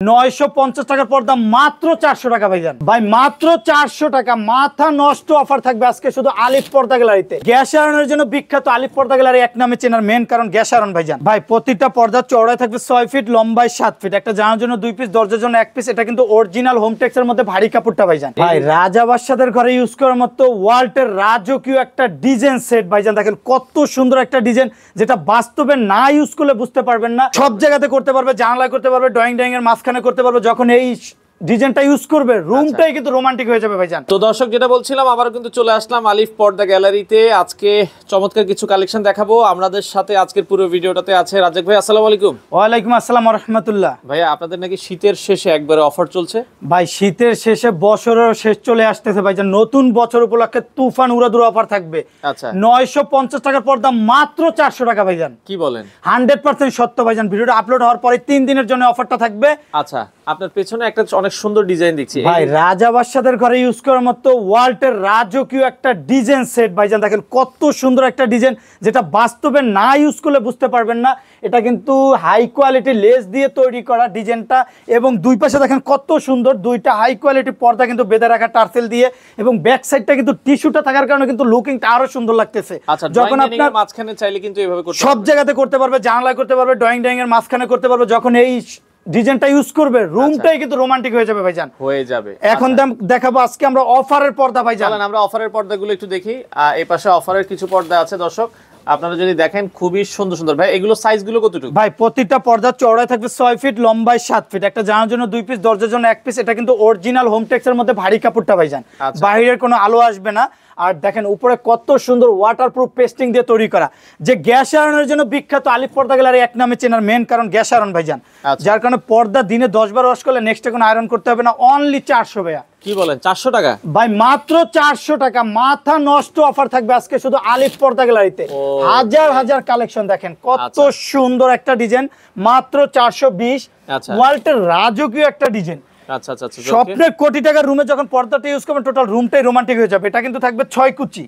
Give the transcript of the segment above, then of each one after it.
950 টাকার পর্দা মাত্র 400 টাকা ভাইজান। ভাই মাত্র 400 টাকা, মাথা নষ্ট অফার থাকবে আজকে শুধু আলিফ পর্দা গ্যালারিতে। গ্যাস আয়রনের জন্য বিখ্যাত আলিফ পর্দা গ্যালারি এক নামে চেনার মেন কারণ গ্যাস আয়রন ভাইজান। ভাই প্রতিটা পর্দা চওড়ায় থাকবে 6 ফিট, লম্বায় 7 ফিট, একটা জানার জন্য 2 পিস, দরজার জন্য 1 পিস। এটা কিন্তু অরিজিনাল হোমটেক্স এর মধ্যে ভারী কাপড়টা ভাইজান। ভাই রাজা বাদশাদের ঘরে ইউজ করার মতো ওয়াল্টের রাজকীয় একটা ডিজাইন সেট ভাইজান। দেখেন কত সুন্দর একটা ডিজাইন, যেটা বাস্তবে না ইউজ করলে বুঝতে পারবেন না। সব জায়গাতে করতে পারবে, জানালায় করতে পারবে, ড্রয়িং এর মাঝখানে করতে পারবে। যখন এই ডিজাইনটা ইউজ করবে রুমটাই কিন্তু রোমান্টিক হয়ে যাবে ভাইজান। তো দর্শক যেটা বলছিলাম, আবার কিন্তু চলে আসলাম আলিফ পর্দা গ্যালারিতে। আজকে চমৎকার কিছু কালেকশন দেখাবো। আমাদের সাথে আজকের পুরো ভিডিওটাতে আছে রাজাক ভাই। আসসালামু আলাইকুম। ওয়ালাইকুম আসসালাম ওয়া রাহমাতুল্লাহ। ভাইয়া আপনাদের নাকি শীতের শেষে একবারে অফার চলছে? ভাই শীতের শেষে বছরের শেষ চলে আসতেছে ভাইজান। নতুন বছর উপলক্ষে তুফান উড়াদুরা অফার থাকবে। আচ্ছা 950 টাকার পর্দা মাত্র 400 টাকা ভাইজান। কি বলেন? 100% সত্য ভাইজান। ভিডিওটা আপলোড হওয়ার পরে 3 দিনের জন্য অফারটা থাকবে। আচ্ছা আপনার পেছনে একটা অনেক সুন্দর ডিজাইন দেখছি ভাই রাজা বাদশাদের ঘরে ইউজ করার মতো ওয়াল্টের রাজকীয় একটা ডিজাইন সেট ভাইজান। দেখেন কত সুন্দর একটা ডিজাইন, যেটা বাস্তবে না ইউজ করলে বুঝতে পারবেন না। এটা কিন্তু হাই কোয়ালিটি লেস দিয়ে তৈরি করা ডিজাইনটা, এবং দুই পাশে দেখেন কত সুন্দর দুইটা হাই কোয়ালিটি পর্দা কিন্তু বেঁধে রাখা টার্সেল দিয়ে, এবং ব্যাক সাইডটা কিন্তু টিস্যুটা থাকার কারণে কিন্তু লুকিংটা আরো সুন্দর লাগতেছে। আচ্ছা যখন আপনার মাঝখানে চাইলে কিন্তু এভাবে করতে সব জায়গাতে করতে পারবে, জানালায় করতে পারবে, ড্রয়িং এর মাঝখানে করতে পারবে। যখন এই ডিজাইনটা ইউজ করবে রুমটাই কিন্তু রোমান্টিক হয়ে যাবে ভাইজান। হয়ে যাবে। এখন দেখাবো আজকে আমরা অফারের পর্দা ভাইজান। চলেন আমরা অফারের পর্দাগুলো একটু দেখি। এই পাশে অফারের কিছু পর্দা আছে দর্শক, আপনারা যদি দেখেন খুবই সুন্দর সুন্দর। ভাই এগুলো সাইজগুলো কতটুকু? ভাই প্রতিটা পর্দা চওড়ায় থাকবে 6 ফিট, লম্বায় 7 ফিট, একটা জানার জন্য 2 পিস, দরজার জন্য 1 পিস। এটা কিন্তু অরিজিনাল হোমটেক্স এর মধ্যে ভারী কাপড়টা ভাইজান। বাইরের কোনো আলো আসবে না। আর দেখেন উপরে কত সুন্দর ওয়াটারপ্রুফ পেস্টিং দিয়ে তৈরি করা, যে গ্যাস আয়রনের জন্য বিখ্যাত আলিফ পর্দা গ্যালারি এক নামে চেনার মেন কারণ গ্যাস আয়রন ভাইজান। যার কারণে পর্দা দিনে 10 বার ওয়াশ করলে নেক্সট কোনো আয়রন করতে হবে না। অনলি 400 ভাইয়া। কি বলেন? 400 টাকা? ভাই মাত্র 400 টাকা, মাথা নষ্ট অফার থাকবে আজকে শুধু আলিফ পর্দা গ্যালারিতে। হাজার হাজার কালেকশন দেখেন কত সুন্দর একটা ডিজাইন, মাত্র 420। ওয়াল্টের রাজকীয় একটা ডিজাইন। আচ্ছা আচ্ছা আচ্ছা। স্বপ্নের কোটি টাকার রুমে যখন পর্দাটা ইউজ করবেন টোটাল রুমটাই রোমান্টিক হয়ে যাবে। এটা কিন্তু থাকবে 6 কুচি,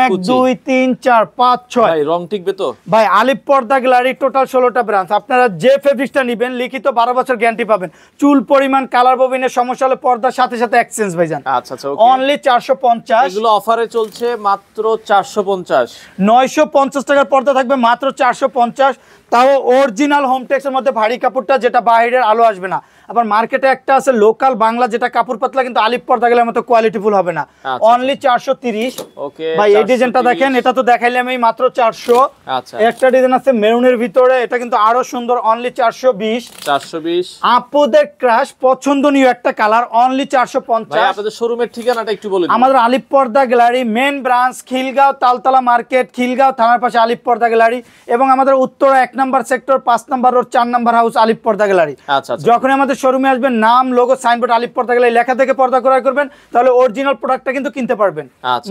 1 2 3 4 5 6। ভাই রং টিকবে তো? ভাই আলিফ পর্দা গ্যালারি টোটাল 16টা ব্রাঞ্চ। আপনারা যে ফেব্রিক্সটা নেবেন লিখিত 12 বছর গ্যারান্টি পাবেন। চুল পরিমাণ, কালার, ববিনের সমস্যা হলে পর্দার সাথে সাথে এক্সচেঞ্জ ভাইজান। আচ্ছা আচ্ছা ওকে। অনলি 450। এগুলো অফারে চলছে মাত্র 450। 950 টাকার পর্দা থাকবে মাত্র 450, তাও অরিজিনাল হোমটেক্স এর মধ্যে ভারী কাপড়টা, যেটা বাইরের আলো আসবে না। আবার মার্কেটে একটা আছে লোকাল বাংলা, যেটা কাপড় পাতলা কিন্তু আলিফ পর্দা গেলের মতো কোয়ালিটিফুল হবে না। অনলি 430। ওকে ভাই এই ডিজাইনটা দেখেন, এটা তো দেখাইলাম এই মাত্র 400। আচ্ছা একটা ডিজাইন আছে মেরুনের ভিতরে, এটা কিন্তু আরো সুন্দর। অনলি 420। 420 আপুদের ক্রাশ পছন্দনীয় একটা কালার। অনলি 450। ভাই আপনাদের শোরুমের ঠিকানাটা একটু বলে দিন। আমাদের আলিফ পর্দা gallery main branch Khilgaon Taltala market, Khilgaon থানার পাশে আলিফ পর্দা গ্যালারি, এবং আমাদের উত্তরা 1 নম্বর সেক্টর 5 নম্বর রোড 4 নম্বর হাউস আলিফ পর্দা গ্যালারি। আচ্ছা যখন আমাদের শোরুমে আসবেন নাম, লোগো, সাইনবোর্ড আলিফ পর্দা গ্যালারি লেখা থেকে পর্দা ক্রয় করবেন, তাহলে অরিজিনাল প্রোডাক্টটা কিন্তু কিনতে পারবেন।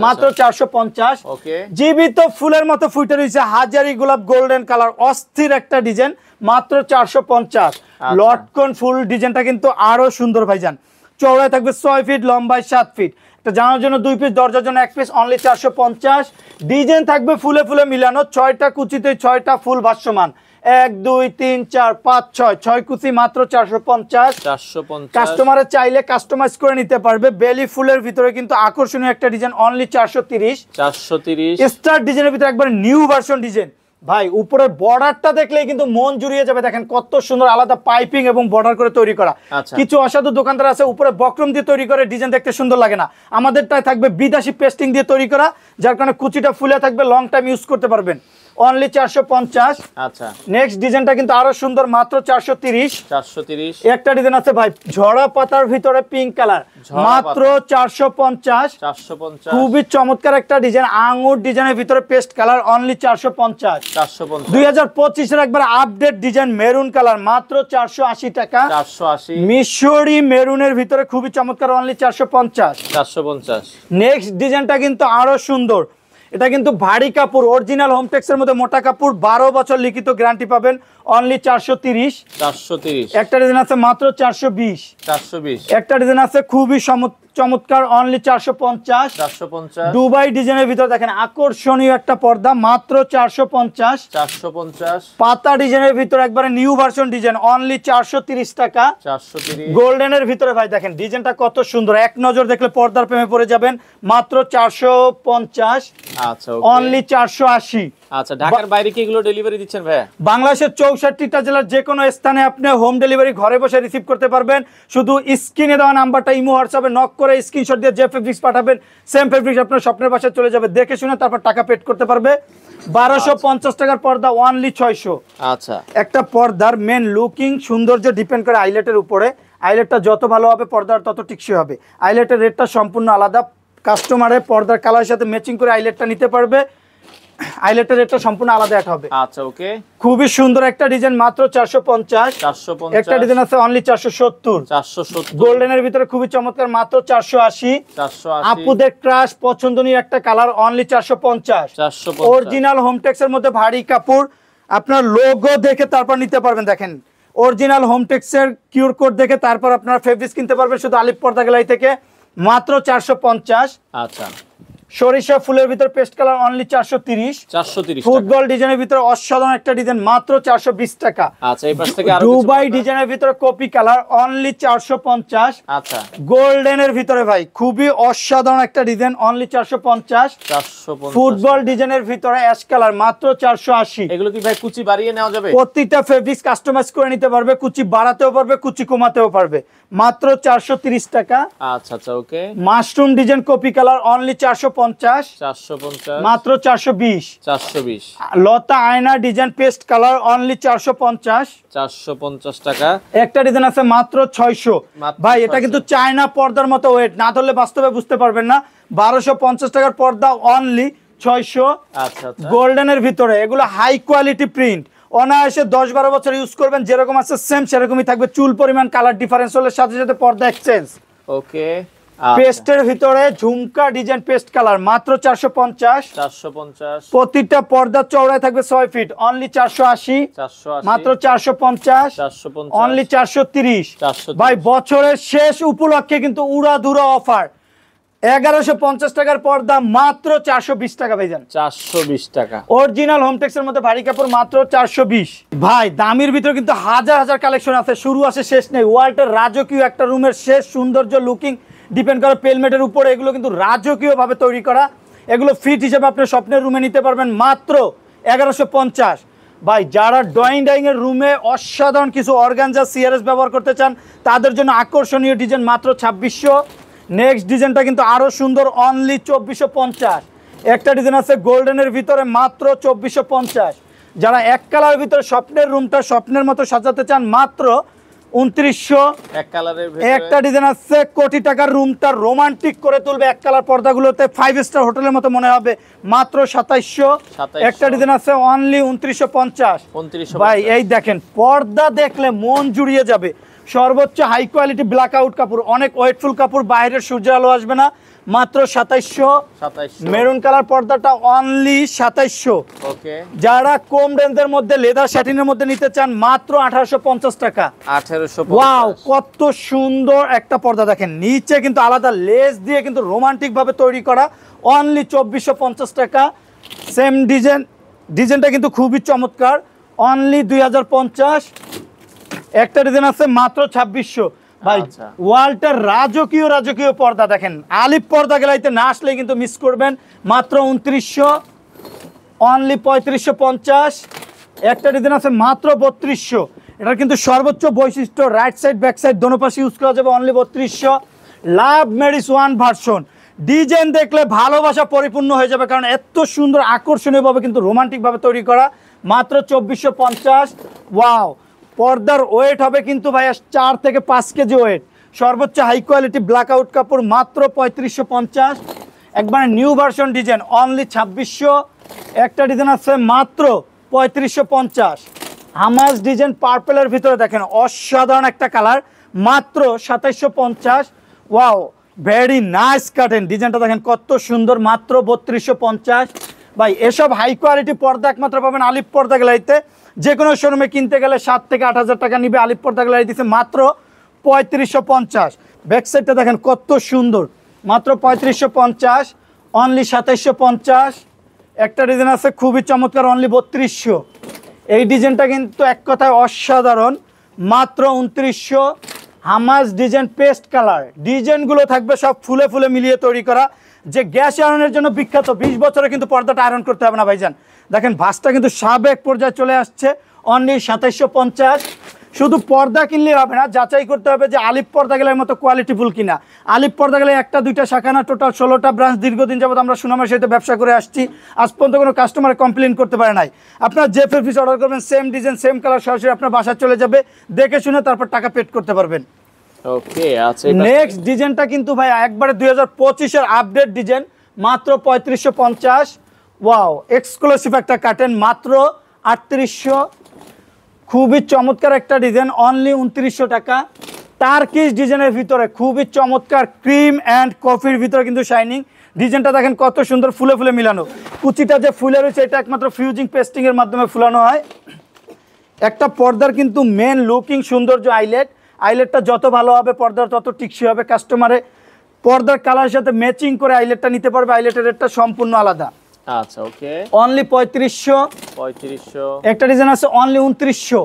মাত্র 450। ওকে জীবিত ফুলের মতো ফুটে রয়েছে হাজারি গোলাপ গোল্ডেন কালার, অস্থির একটা ডিজাইন। মাত্র 450। লটকন ফুল ডিজাইনটা কিন্তু আরো সুন্দর ভাইজান। চওড়ায় থাকবে 6 ফিট, লম্বায় 7 ফিট, একটা জানার জন্য 2 পিস, দরজার জন্য 1 পিস। অনলি 450। ডিজাইন থাকবে ফুলে ফুলে মিলানো, 6টা কুচিতে 6টা ফুল ভাসমান। 1 2 3 4 5 6 6 কুচি, মাত্র 450। কাস্টমারের চাইলে কাস্টমাইজ করে নিতে পারবে। বেলি ফুলের ভিতরে কিন্তু আকর্ষণীয় একটা ডিজাইন। অনলি 430। স্টার ডিজাইনের ভিতরে একবার নিউ ভার্সন ডিজাইন। ভাই উপরের বর্ডারটা দেখলেই কিন্তু মন জুড়িয়ে যাবে। দেখেন কত সুন্দর আলাদা পাইপিং এবং বর্ডার করে তৈরি করা। কিছু অসাধু দোকানদার আছে উপরে বক্রম দিয়ে তৈরি করে, ডিজাইন দেখতে সুন্দর লাগে না। আমাদেরটাই থাকবে বিদেশি পেস্টিং দিয়ে তৈরি করা, যার কারণে কুচিটা ফুলে থাকবে, লং টাইম ইউজ করতে পারবেন। অনলি 450। আচ্ছা নেক্সট ডিজাইনটা কিন্তু আরো সুন্দর, মাত্র 430। একটা ডিজাইন আছে ভাই ঝরা পাতার ভিতরে পিঙ্ক কালার, মাত্র 450। খুবই চমৎকার একটা ডিজাইন, আঙ্গুর ডিজাইনের ভিতরে পেস্ট কালার। অনলি 450। 2025 এর একবার আপডেট ডিজাইন মেরুন কালার, মাত্র 480 টাকা। মিশরি মেরুনের ভিতরে খুবই চমৎকার। অনলি 450। নেক্সট ডিজাইনটা কিন্তু আরো সুন্দর। এটা কিন্তু ভারী কাপড়, অরিজিনাল হোমটেক্স এর মধ্যে মোটা কাপড়, 12 বছর লিখিত গ্যারান্টি পাবেন। অনলি 430। একটা ডিজাইন আছে মাত্র 420। একটা ডিজাইন আছে খুবই চমৎকার অনলি 450। 450 দুবাই ডিজাইনের ভিতরে দেখেন আকর্ষণীয় একটা পর্দা মাত্র 450। 450 পাতা ডিজাইনের ভিতরে একবারে নিউ ভার্সন ডিজাইন অনলি 430 টাকা। 430 গোল্ডেনের ভিতরে ভাই দেখেন ডিজাইনটা কত সুন্দর, এক নজর দেখলে পর্দার প্রেমে পড়ে যাবেন। মাত্র 450। আচ্ছা অনলি 480। আচ্ছা, ঢাকার বাইরে কি এগুলো ডেলিভারি দিচ্ছেন ভাই? বাংলাদেশের 64টা জেলার যে কোনো স্থানে আপনি হোম ডেলিভারি ঘরে বসে রিসিভ করতে পারবেন। শুধু স্ক্রিনে দেওয়া নাম্বারটা ইমো হোয়াটসঅ্যাপে নক করে স্ক্রিনশট দিয়ে যে ফেব্রিক্স পাঠাবেন সেম ফেব্রিক্স আপনার স্বপ্নের বাসায় চলে যাবে, দেখে শুনে তারপর টাকা পেড করতে পারবে। 1250 টাকার পর্দা অনলি 600। আচ্ছা, একটা পর্দার মেন লুকিং সৌন্দর্য ডিপেন্ড করে আইলেটের উপরে। আইলেটটা যত ভালো হবে পর্দার তত টিকসই হবে। আইলেটের রেটটা সম্পূর্ণ আলাদা, কাস্টমারের পর্দার কালারের সাথে ম্যাচিং করে আইলেটটা নিতে পারবে। আইলেটের রেটটা সম্পূর্ণ আলাদা অ্যাড হবে। আচ্ছা ওকে, খুবই সুন্দর একটা ডিজাইন মাত্র 450। 450 একটা ডিজাইন আছে অনলি 470। 470 গোল্ডেনের ভিতরে খুবই চমৎকার মাত্র 480। 480 আপুদের ক্রাশ পছন্দনীয় একটা কালার অনলি 450। 450 অরিজিনাল হোমটেক্সের মধ্যে ভারী কাপড়, আপনার লোগো দেখে তারপর নিতে পারবেন। দেখেন অরিজিনাল হোমটেক্সের কিউআর কোড দেখে তারপর আপনারা ফেব্রিক্স কিনতে পারবেন শুধু আলিফ পর্দা গ্যালারি থেকে মাত্র 450। আচ্ছা, সরিষা ফুলের ভিতর পেস্ট কালার অনলি 430। 430 ফুটবল ডিজাইনের ভিতরে অসাধারণ একটা ডিজাইন মাত্র 420 টাকা। আচ্ছা, এই পাশ থেকে আরো দুবাই ডিজাইনের ভিতরে কপি কালার অনলি 450। আচ্ছা, গোল্ডেনের ভিতরে ভাই খুবই অসাধারণ একটা ডিজাইন অনলি 450। 450 ফুটবল ডিজাইনের ভিতরে অ্যাশ কালার মাত্র 480। এগুলো কি ভাই কুচি বাড়িয়ে নেওয়া যাবে? প্রত্যেকটা ফেব্রিক্স কাস্টমাইজ করে নিতে পারবে, কুচি বাড়াতেও পারবে কুচি কমাতেও পারবে। মাত্র 430 টাকা। আচ্ছা আচ্ছা okay, mushroom design copy colour only 450। 450 মাত্র 420। 420 লতা আয়না ডিজাইন পেস্ট কালার অনলি 450। 450 টাকা। একটা ডিজাইন আছে মাত্র 600। মাত্র ভাই এটা 600 কিন্তু চায়না পর্দার মতো ওয়েট, না ধরলে বাস্তবে বুঝতে পারবেন না। 1250 টাকার পর্দা অনলি 600। আচ্ছা আচ্ছা, গোল্ডেনের ভিতরে এগুলো হাই কোয়ালিটি প্রিন্ট, অনায়াসে 10-12 বছর ইউজ করবেন, যেরকম আছে সেম সেরকমই থাকবে। চুল পরিমাণ কালার ডিফারেন্স হলে সাথে সাথে পর্দা এক্সচেঞ্জ। ওকে, পেস্টের ভিতরে ঝুমকা ডিজাইন পেস্ট কালার মাত্র 450। 450 প্রতিটা পর্দা চওড়ায় থাকবে 6 ফিট অনলি 480। 480 মাত্র 450। 450 অনলি 430। 430 ভাই বছরের শেষ উপলক্ষে কিন্তু উড়াধুরা অফার 1150 টাকার পর্দা মাত্র 420 টাকা ভাইজান। 420 টাকা। অরিজিনাল হোমটেক্স এর মধ্যে ভারী কাপড় মাত্র 420। ভাই দামের ভিতরে কিন্তু হাজার হাজার কালেকশন আছে, শুরু আছে শেষ নেই। ওয়ার্ল্ডের রাজকীয় একটা রুমের শেষ সৌন্দর্য লুকিং ডিপেন্ড করে পেলমেটের উপরে। এগুলো কিন্তু রাজকীয় ভাবে তৈরি করা, এগুলো ফিট হিসেবে আপনি স্বপ্নের রুমে নিতে পারবেন মাত্র 1150। ভাই যারা ড্রয়িং ডাইনিং এর রুমে অসাধারণ কিছু অর্গানজা সিআরএস ব্যবহার করতে চান তাদের জন্য আকর্ষণীয় ডিজাইন মাত্র 2600। নেক্সট ডিজাইনটা কিন্তু আরো সুন্দর অনলি 2450। একটা ডিজাইন আছে গোল্ডেনের ভিতরে মাত্র 2450। যারা এক কালারের ভিতরে স্বপ্নের রুমটা স্বপ্নের মতো সাজাতে চান মাত্র 2900। এক কালারের ভিতরে একটা ডিজাইন আছে কোটি টাকার রুমটা রোমান্টিক করে তুলবে, এক কালার পর্দাগুলোতে 5 স্টার হোটেলের মতো মনে হবে মাত্র 2700। একটা ডিজাইন আছে অনলি 2950। 2950 ভাই এই দেখেন পর্দা দেখলে মন জুড়িয়ে যাবে। সর্বোচ্চ হাই কোয়ালিটি ব্ল্যাক আউট কাপড়, অনেক ওয়েটফুল কাপড়, বাইরের সূর্যের আলো আসবে না, মাত্র 2700। 2700 মেরুন কালার পর্দাটা অনলি 2700। ওকে, যারা কম রেঞ্জের মধ্যে লেদার শ্যাটিনের মধ্যে নিতে চান মাত্র 1850 টাকা। 1850। ওয়াও কত সুন্দর একটা পর্দা দেখেন, নিচে কিন্তু আলাদা লেস দিয়ে কিন্তু রোমান্টিক ভাবে তৈরি করা অনলি 2450 টাকা। সেম ডিজাইনটা কিন্তু খুবই চমৎকার অনলি 2050। একটা ডিজাইন আছে মাত্র 2600। ভাই আচ্ছা। ওয়ালটার রাজকীয় পর্দা দেখেন, আলিফ পর্দা গেলাইতে না আসলে কিন্তু মিস করবেন মাত্র 2900। অনলি 3550। একটা ডিজাইন আছে মাত্র 3200। এটার কিন্তু সর্বোচ্চ বৈশিষ্ট্য রাইট সাইড ব্যাক সাইড দোনো পাশে ইউজ করা যাবে অনলি 3200। লাভ ম্যারিজ ওয়ান ভার্সন ডিজাইন দেখলে ভালোবাসা পরিপূর্ণ হয়ে যাবে, কারণ এত সুন্দর আকর্ষণীয়ভাবে কিন্তু রোমান্টিকভাবে তৈরি করা মাত্র 2450। ওয়াও পর্দার ওয়েট হবে কিন্তু ভাইয়া 4 থেকে 5 কেজি ওয়েট। সর্বোচ্চ হাই কোয়ালিটি ব্ল্যাক আউট কাপড় মাত্র 3550। একবারে নিউ ভার্সন ডিজাইন অনলি 2600। একটা ডিজাইন আছে মাত্র 3550। হামাস ডিজাইন পার্পেলের ভিতরে দেখেন অসাধারণ একটা কালার মাত্র 2750। ওয়াও ভেরি নাইস কাটেন, ডিজাইনটা দেখেন কত সুন্দর মাত্র 3250। ভাই এসব হাই কোয়ালিটি পর্দা একমাত্র পাবেন আলিফ পর্দা গ্যালারিতে। যে কোনো শোরুমে কিনতে গেলে 7 থেকে 8 হাজার টাকা নিবে, আলিফ পর্দা গ্যালারি দিচ্ছে মাত্র 3550। ব্যাক সাইডটা দেখেন কত সুন্দর, মাত্র 3550, অনলি 2750। একটা ডিজাইন আছে খুবই চমৎকার, অনলি 3200। এই ডিজাইনটা কিন্তু এক কথায় অসাধারণ, মাত্র 2900। হামাস ডিজাইন পেস্ট কালার, ডিজাইনগুলো থাকবে সব ফুলে ফুলে মিলিয়ে তৈরি করা, যে গ্যাস আয়রনের জন্য বিখ্যাত। 20 বছরে কিন্তু পর্দাটা আয়রন করতে হবে না ভাইজান। দেখেন ভাঁজটা কিন্তু সাবেক পর্যায়ে চলে আসছে, অনলি 2750। শুধু পর্দা কিনলেই হবে না, যাচাই করতে হবে যে আলিফ পর্দা গেলের মতো কোয়ালিটিফুল কিনা। আলিফ পর্দা গেলে একটা দুইটা শাখা না, টোটাল 16টা ব্রাঞ্চ। দীর্ঘদিন যাবত আমরা সুনামের সাথে ব্যবসা করে আসছি, আজ পর্যন্ত কোনো কাস্টমার কমপ্লেন করতে পারে নাই। আপনার যে ফেব্রিক্স অর্ডার করবেন, সেম ডিজাইন সেম কালার সরাসরি আপনার বাসায় চলে যাবে, দেখে শুনে তারপর টাকা পেড করতে পারবেন। ওকে, আচ্ছা নেক্সট ডিজাইনটা কিন্তু ভাই একবারে 2025 এর আপডেট ডিজাইন, মাত্র 3550। ওয়াও, এক্সক্লুসিভ একটা কাটেন, মাত্র 3800। খুবই চমৎকার একটা ডিজাইন, অনলি 2900 টাকা। টার্কিশ ডিজাইনের ভিতরে খুবই চমৎকার ক্রিম অ্যান্ড কফির ভিতরে কিন্তু শাইনিং। ডিজাইনটা দেখেন কত সুন্দর, ফুলে ফুলে মিলানো। কুচিটা যে ফুলে রয়েছে এটা একমাত্র ফিউজিং পেস্টিংয়ের মাধ্যমে ফুলানো হয়। একটা পর্দার কিন্তু মেন লুকিং সৌন্দর্য আইলেটটা যত ভালো হবে পর্দার তত টিকসই হবে। কাস্টমারে পর্দার কালারের সাথে ম্যাচিং করে আইলেটটা নিতে পারবে, আইলেটের রেটটা সম্পূর্ণ আলাদা। আচ্ছা, ওকে, অনলি 3500। একটা ডিজাইন আছে অনলি 2900।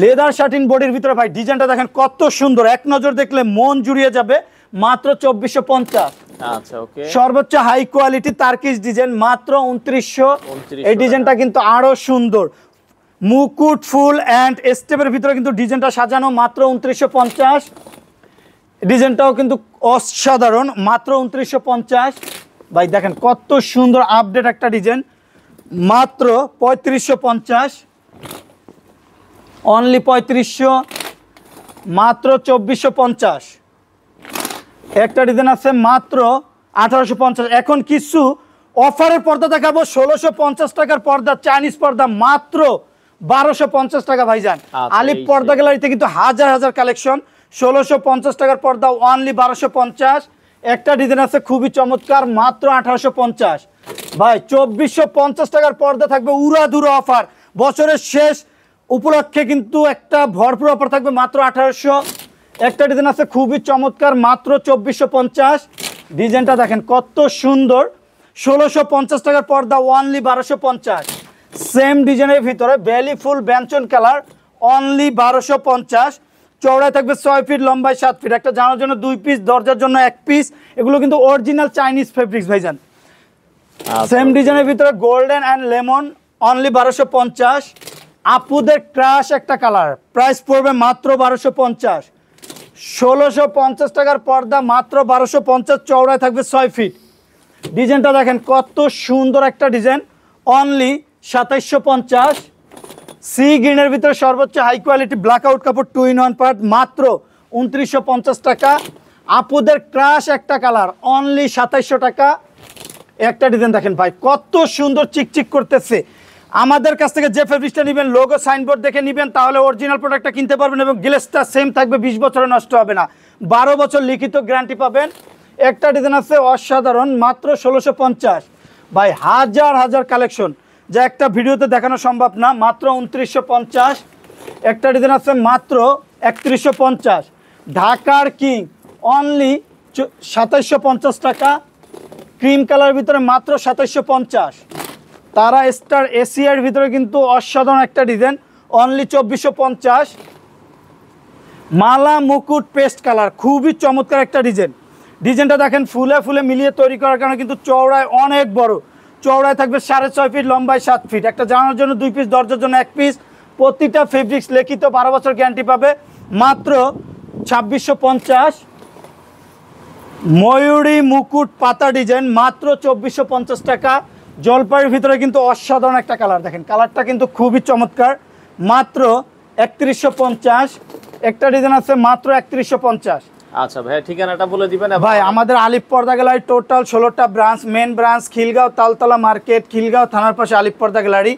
লেদার শার্টিন বডির ভিতরে ভাই ডিজাইনটা দেখেন কত সুন্দর, এক নজর দেখলে মন জুড়িয়ে যাবে, মাত্র 2450। আচ্ছা, ওকে, সর্বোচ্চ হাই কোয়ালিটি টার্কিশ ডিজাইন, মাত্র 2900। এই ডিজাইনটা কিন্তু আরো সুন্দর, মুকুট ফুল অ্যান্ড স্টেপের ভিতরে কিন্তু ডিজাইনটা সাজানো, মাত্র 2950। ডিজাইনটাও কিন্তু অসাধারণ, মাত্র 2950। ভাই দেখেন কত সুন্দর আপডেট একটা ডিজাইন, মাত্র 3550। অনলি 3500, মাত্র 2450। একটা ডিজাইন আছে মাত্র 1850। এখন কিছু অফারের পর্দা দেখাবো, 1650 টাকার পর্দা, চাইনিজ পর্দা, মাত্র 1250 টাকা ভাইজান। আলিফ পর্দা গ্যালারিতে কিন্তু হাজার হাজার কালেকশন, 1650 টাকার পর্দা, অনলি 1250। একটা ডিজাইন আছে খুবই চমৎকার, মাত্র 1850। ভাই 2450 টাকার পর্দা থাকবে, উড়াধুরা অফার, বছরের শেষ উপলক্ষে কিন্তু একটা ভরপুর অফার থাকবে, মাত্র 1800। একটা ডিজাইন আছে খুবই চমৎকার, মাত্র 2450। ডিজাইনটা দেখেন কত সুন্দর, 1650 টাকার পর্দা, অনলি 1250। সেম ডিজাইনের ভিতরে বেলি ফুল ব্যঞ্জন কালার, অনলি 1250। চওড়ায় থাকবে 6 ফিট, লম্বায় 7 ফিট। একটা জানার জন্য 2 পিস, দরজার জন্য 1 পিস। এগুলো কিন্তু অরিজিনাল চাইনিজ ফেব্রিক্স ভাইজান। সেম ডিজাইনের ভিতরে গোল্ডেন অ্যান্ড লেমন, অনলি 1250। আপুদের ক্রাশ একটা কালার, প্রাইস পড়বে মাত্র 1250। 1650 টাকার পর্দা, মাত্র 1250। চওড়ায় থাকবে 6 ফিট। ডিজাইনটা দেখেন কত সুন্দর একটা ডিজাইন, অনলি 2750। সি গ্রিনের ভিতরে সর্বোচ্চ হাই কোয়ালিটি ব্ল্যাক আউট কাপড়, 2 in 1 পার্ট, মাত্র 2950 টাকা। আপুদের ক্রাশ একটা কালার, অনলি 2700 টাকা। একটা ডিজাইন দেখেন ভাই কত সুন্দর চিকচিক করতেছে। আমাদের কাছ থেকে যে ফেব্রিক্সটা নেবেন, লোগো সাইনবোর্ড দেখে নেবেন, তাহলে অরিজিনাল প্রোডাক্টটা কিনতে পারবেন এবং গ্লেসটা সেম থাকবে, 20 বছরে নষ্ট হবে না, 12 বছর লিখিত গ্যারান্টি পাবেন। একটা ডিজাইন আছে অসাধারণ, মাত্র 1650। ভাই হাজার হাজার কালেকশন, যা একটা ভিডিওতে দেখানো সম্ভব না, মাত্র 2950। একটা ডিজাইন আছে মাত্র 3150। ঢাকার কিং, অনলি 2750 টাকা। ক্রিম কালার ভিতরে মাত্র 2750। তারা স্টার এশিয়ার ভিতরে কিন্তু অসাধারণ একটা ডিজাইন, অনলি 2450। মালা মুকুট পেস্ট কালার, খুবই চমৎকার একটা ডিজাইন। ডিজাইনটা দেখেন ফুলে ফুলে মিলিয়ে তৈরি করার কারণে কিন্তু চওড়ায় অনেক বড়, চওড়ায় থাকবে 6.5 ফিট, লম্বায় 7 ফিট। একটা জানার জন্য 2 পিস, দরজার জন্য 1 পিস। প্রতিটা ফেব্রিক্স লিখিত 12 বছর গ্যারান্টি পাবে, মাত্র 2650। ময়ূরী মুকুট পাতা ডিজাইন, মাত্র 2450 টাকা। জলপাইয়ের ভিতরে কিন্তু অসাধারণ একটা কালার, দেখেন কালারটা কিন্তু খুবই চমৎকার, মাত্র 3150। একটা ডিজাইন আছে মাত্র 3150। আচ্ছা ভাই, ঠিকানাটা বলে দিবেন। ভাই আমাদের আলিফ পর্দা গ্যালারি টোটাল 16টা branch, main branch Khilgaon Taltala market, Khilgaon থানার পাশে আলিফ পর্দা গ্যালারি,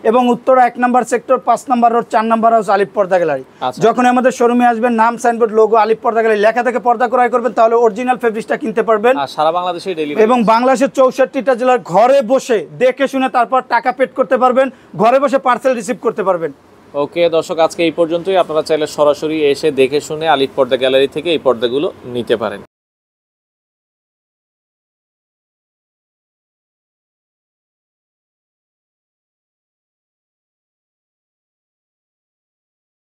এবং উত্তরা 1 নম্বর সেক্টর, 5 নম্বর রোড, 4 নম্বর হাউস, আলিফ পর্দা গ্যালারি। যখন আমাদের শোরুমে আসবেন, নাম সাইনবোর্ড লোগো আলিফ পর্দা গ্যালারি লেখা থেকে পর্দা ক্রয় করবেন, তাহলে অরিজিনাল ফেব্রিক্সটা কিনতে পারবেন। সারা বাংলাদেশে ডেলিভারি, এবং বাংলাদেশের 64টা জেলার ঘরে বসে দেখে শুনে তারপর টাকা পেড করতে পারবেন, ঘরে বসে পার্সেল রিসিভ করতে পারবেন। ওকে দর্শক, আজকে এই পর্যন্তই। আপনারা চাইলে সরাসরি এসে দেখে শুনে আলিফ পর্দা গ্যালারি থেকে এই পর্দাগুলো নিতে পারেন।